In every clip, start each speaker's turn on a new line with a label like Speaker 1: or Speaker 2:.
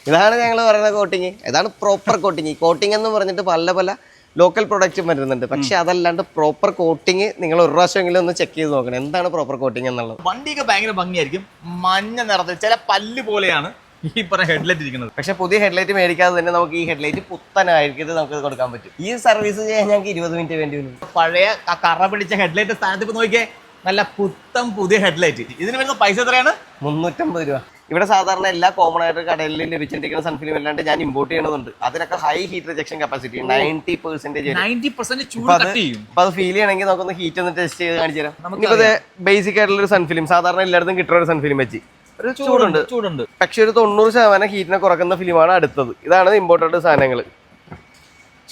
Speaker 1: ഇതാണ് ഞങ്ങൾ പറയുന്ന കോട്ടിങ്. ഇതാണ് പ്രോപ്പർ കോട്ടിങ്. കോട്ടിങ് എന്ന് പറഞ്ഞിട്ട് പല പല ലോക്കൽ പ്രൊഡക്റ്റും വരുന്നുണ്ട്. പക്ഷെ അതല്ലാണ്ട് പ്രോപ്പർ കോട്ടിങ് നിങ്ങൾ ഒരു പ്രാവശ്യമെങ്കിലും ഒന്ന് ചെക്ക് ചെയ്ത് നോക്കണം എന്താണ് പ്രോപ്പർ കോട്ടിങ് എന്നുള്ളത്.
Speaker 2: വണ്ടിയൊക്കെ ഭയങ്കര ഭംഗിയായിരിക്കും, മഞ്ഞ നിറത്തിൽ ചില പല്ല് പോലെയാണ് ഈ പറഞ്ഞ ഹെഡ്ലൈറ്റ് ഇരിക്കുന്നത്.
Speaker 1: പക്ഷെ പുതിയ ഹെഡ്ലൈറ്റ് മേടിക്കാതെ തന്നെ നമുക്ക് ഈ ഹെഡ്ലൈറ്റ് പുത്തനായിരിക്കും നമുക്ക് കൊടുക്കാൻ പറ്റും. ഈ സർവീസ് ചെയ്യാൻ ഞങ്ങൾക്ക് 20 മിനിറ്റ് വേണ്ടി വരും.
Speaker 2: പഴയ കറ പിടിച്ച ഹെഡ്ലൈറ്റ് സ്ഥാനത്ത് ഇപ്പൊ നോക്കിയേ, നല്ല പുത്തം പുതിയ ഹെഡ്ലൈറ്റ്. ഇതിന് വരുന്ന പൈസ എത്രയാണ്?
Speaker 1: 350 രൂപ. ഇവിടെ സാധാരണ എല്ലാ കോമൺ ആയിട്ട് കടയിൽ ലഭിച്ചിരിക്കുന്ന സൺഫിലിം അല്ലാണ്ട് ഞാൻ ഇമ്പോർട്ട് ചെയ്യണമെന്നുണ്ട്. അതിനൊക്കെ ഹൈ ഹീറ്റ് റിജക്ഷൻ കപ്പാസിറ്റി
Speaker 2: 90% ചൂട് കട്ട് ചെയ്യും.
Speaker 1: അപ്പൊ അത് ഫീൽ ചെയ്യണമെങ്കിൽ നമുക്കൊന്ന് ഹീറ്റ് ഒന്ന് ടെസ്റ്റ് ചെയ്ത് കാണിച്ചു തരാം. ഇപ്പൊ ബേസിക് ആയിട്ടുള്ള ഒരു സൺഫിലിം സാധാരണ എല്ലായിടത്തും കിട്ടുന്ന ഒരു സൺഫിലിം വെച്ച് ഒരു ചൂടുണ്ട്. പക്ഷെ ഒരു 90% ഹീറ്റിനെ കുറക്കുന്ന ഫിലിമാണ് അടുത്തത്. ഇതാണ് ഇമ്പോർട്ടഡ് സാധനങ്ങൾ.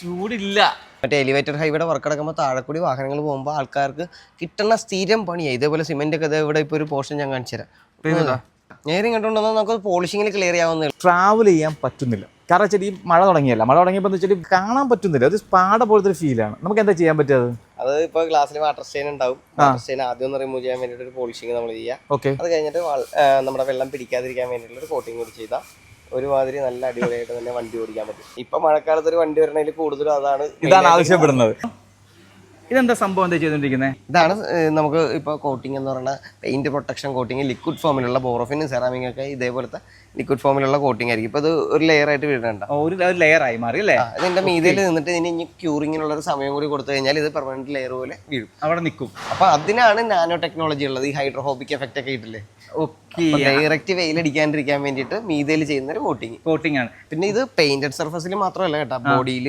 Speaker 2: ചൂടില്ല.
Speaker 1: മറ്റേ എലിവേറ്റർ ഹൈവേയുടെ വർക്ക് നടക്കുമ്പോൾ താഴെ കൂടി വാഹനങ്ങൾ പോകുമ്പോൾ ആൾക്കാർക്ക് കിട്ടുന്ന സ്ഥിരം പണിയാണ്. ഇതേപോലെ സിമെന്റ് ഒക്കെ ഇവിടെ ഇപ്പോൾ ഒരു പോർഷൻ ഞാൻ കാണിച്ചു തരാം. നേരെ കണ്ടുകൊണ്ടുവന്നാൽ നമുക്ക് പോളിഷിങ്ങിൽ ക്ലിയർ ചെയ്യാവുന്ന.
Speaker 2: ട്രാവൽ ചെയ്യാൻ പറ്റുന്നില്ല, കാരണം വെച്ചാൽ ഈ മഴ തുടങ്ങിയല്ല. മഴ തുടങ്ങിയപ്പോൾ വെച്ചാൽ കാണാൻ പറ്റുന്നില്ല, അത് സ്പാട പോലത്തെ ഒരു ഫീലാണ്. നമുക്ക് എന്താ ചെയ്യാൻ പറ്റിയത്?
Speaker 1: അത് ഇപ്പോൾ ഗ്ലാസ്സിൽ വാട്ടർ സ്റ്റെയിൻ ഉണ്ടാവും. വാട്ടർ സ്റ്റെയിൻ ആദ്യം ഒന്ന് റിമൂവ് ചെയ്യാൻ വേണ്ടിയിട്ട് ഒരു പോളിഷിങ് നമ്മൾ ചെയ്യാം.
Speaker 2: ഓക്കെ,
Speaker 1: അത് കഴിഞ്ഞിട്ട് നമ്മുടെ വെള്ളം പിടിക്കാതിരിക്കാൻ വേണ്ടിയിട്ടുള്ള ഒരു കോട്ടിങ് കൂടി ചെയ്താൽ ഒരുമാതിരി നല്ല അടിപൊളിയായിട്ട് തന്നെ വണ്ടി ഓടിക്കാൻ പറ്റും. ഇപ്പൊ മഴക്കാലത്ത് ഒരു വണ്ടി വരണതിൽ കൂടുതലും
Speaker 2: ഇതാണ് ആവശ്യപ്പെടുന്നത്. ഇതെന്താ സംഭവം, എന്താ ചെയ്തോണ്ടിരിക്കുന്നത്?
Speaker 1: ഇതാണ് നമുക്ക് ഇപ്പോൾ കോട്ടിംഗ് എന്ന് പറയുന്നത് പെയിന്റ് പ്രൊട്ടക്ഷൻ കോട്ടിങ്. ലിക്വിഡ് ഫോമിലുള്ള ബോറോഫിൻ സെറാമിക് ഒക്കെ ഇതേപോലത്തെ ലിക്വിഡ് ഫോമിലുള്ള കോട്ടിംഗ് ആയിരിക്കും. ഇപ്പൊ ഇത് ഒരു ലെയർ ആയിട്ട് വീഴണ്ട,
Speaker 2: ഒരു ലെയർ ആയി മാറി അല്ലേ?
Speaker 1: ഇതിന്റെ മീതിയിൽ നിന്നിട്ട് ഇനി ക്യൂറിങ്ങിനുള്ള ഒരു സമയം കൂടി കൊടുത്തു കഴിഞ്ഞാൽ ഇത് പെർമനന്റ് ലെയർ പോലെ വീഴും,
Speaker 2: അവിടെ നിൽക്കും.
Speaker 1: അപ്പൊ അതിനാണ് നാനോ ടെക്നോളജി ഉള്ളത്. ഈ ഹൈഡ്രോഹോബിക് എഫക്റ്റ് ഒക്കെ ഇട്ടില്ലേ, ഡയറക്റ്റ് വെയിലടിക്കാണ്ടിരിക്കാൻ വേണ്ടിയിട്ട് മീതിയിൽ ചെയ്യുന്ന ഒരു കോട്ടിംഗ് ആണ്. പിന്നെ ഇത് പെയിന്റഡ് സർഫസിൽ മാത്രമല്ല കേട്ടോ, ബോഡിയിൽ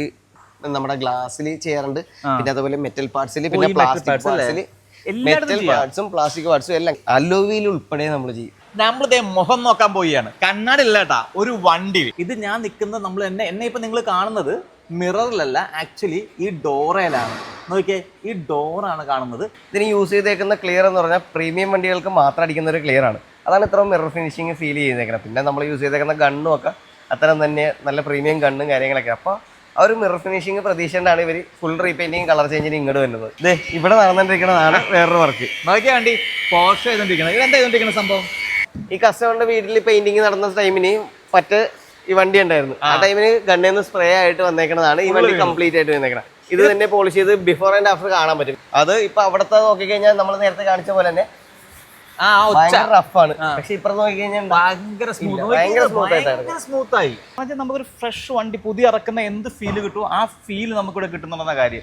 Speaker 1: നമ്മുടെ ഗ്ലാസ്സിൽ ചെയ്യാറുണ്ട്. പിന്നെ അതുപോലെ മെറ്റൽ പാർട്സിൽ, പിന്നെ പ്ലാസ്റ്റിക് പാർട്സിൽ, മെറ്റൽ പാർട്സും പ്ലാസ്റ്റിക് പാർട്സും എല്ലാം അലോവിയിൽ ഉൾപ്പെടെ നമ്മൾ ചെയ്യും.
Speaker 2: നമ്മളിതേ മുഖം നോക്കാൻ പോവുകയാണ്. കണ്ണാടി ഇല്ലാട്ടാ, ഒരു വണ്ടി. ഇത് ഞാൻ നിൽക്കുന്നത് നമ്മൾ എന്നെ ഇപ്പൊ നിങ്ങൾ കാണുന്നത് മിററിലല്ല, ആക്ച്വലി ഈ ഡോറയിലാണ്. നോക്കിയേ, ഈ ഡോറാണ് കാണുന്നത്.
Speaker 1: ഇതിന് യൂസ് ചെയ്തേക്കുന്ന ക്ലിയർ എന്ന് പറഞ്ഞാൽ പ്രീമിയം വണ്ടികൾക്ക് മാത്രം അടിക്കുന്ന ഒരു ക്ലിയർ ആണ്. അതാണ് ഇത്ര മിറർ ഫിനിഷിങ് ഫീൽ ചെയ്തേക്കുന്നത്. പിന്നെ നമ്മൾ യൂസ് ചെയ്തേക്കുന്ന ഗണ്ണും ഒക്കെ അത്തരം തന്നെ നല്ല പ്രീമിയം ഗണ്ണും കാര്യങ്ങളൊക്കെ. അപ്പോൾ ആ ഒരു മിറർ ഫിനിഷിങ് പ്രതീക്ഷിച്ചാണ് ഇവർ ഫുൾ റീപെയിന്റിങ് കളർ ചേഞ്ചിന് ഇങ്ങോട്ട് വരുന്നത്. ഇത് ഇവിടെ നടന്നുകൊണ്ടിരിക്കുന്നതാണ് വേറൊരു വർക്ക്.
Speaker 2: നോക്കിയാ വണ്ടി പോർഷ് ചെയ്തോണ്ടിരിക്കുന്നത്. ഇതെന്താ ചെയ്തോണ്ടിരിക്കുന്ന സംഭവം?
Speaker 1: ഈ കസ്റ്റമറിന്റെ വീട്ടിൽ പെയിന്റിങ് നടന്ന ടൈമിന് ഈ വണ്ടി ഉണ്ടായിരുന്നു. ആ ടൈമിന് ഗണ്ണിൽ നിന്ന് സ്പ്രേ ആയിട്ട് വന്നേക്കുന്നതാണ് ഈ വണ്ടി കംപ്ലീറ്റ് ആയിട്ട് വന്നേക്കണം. ഇത് തന്നെ പോളിഷ് ചെയ്ത് ബിഫോർ ആൻഡ് ആഫ്റ്റർ കാണാൻ പറ്റും. അത് ഇപ്പൊ അവിടത്തെ നോക്കിക്കഴിഞ്ഞാൽ നമ്മൾ നേരത്തെ കാണിച്ച പോലെ തന്നെ റഫാണ്. പക്ഷെ ഇപ്പുറത്ത് നോക്കിക്കഴിഞ്ഞാൽ ഭയങ്കര സ്മൂത്ത് ആയി.
Speaker 2: നമുക്കൊരു ഫ്രഷ് വണ്ടി പുതിയ ഇറക്കുന്ന എന്ത് ഫീല് കിട്ടുമോ ആ ഫീൽ നമുക്കിവിടെ കിട്ടുന്നുള്ള കാര്യം.